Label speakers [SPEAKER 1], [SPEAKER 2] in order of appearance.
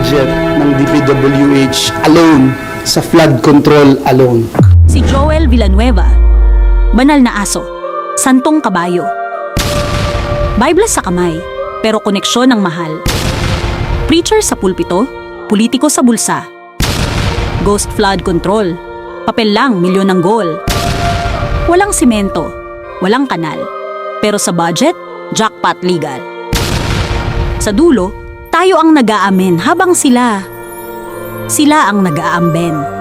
[SPEAKER 1] budget ng DPWH alone sa flood control alone.
[SPEAKER 2] Si Joel Villanueva, banal na aso, santong kabayo. Bible sa kamay, pero koneksyon ang mahal. Preacher sa pulpito, politiko sa bulsa. Ghost flood control, papel lang milyon ng goal. Walang simento, walang kanal, pero sa budget, jackpot legal. Sa dulo, tayo ang nag-aamen habang sila ang nag-aamben.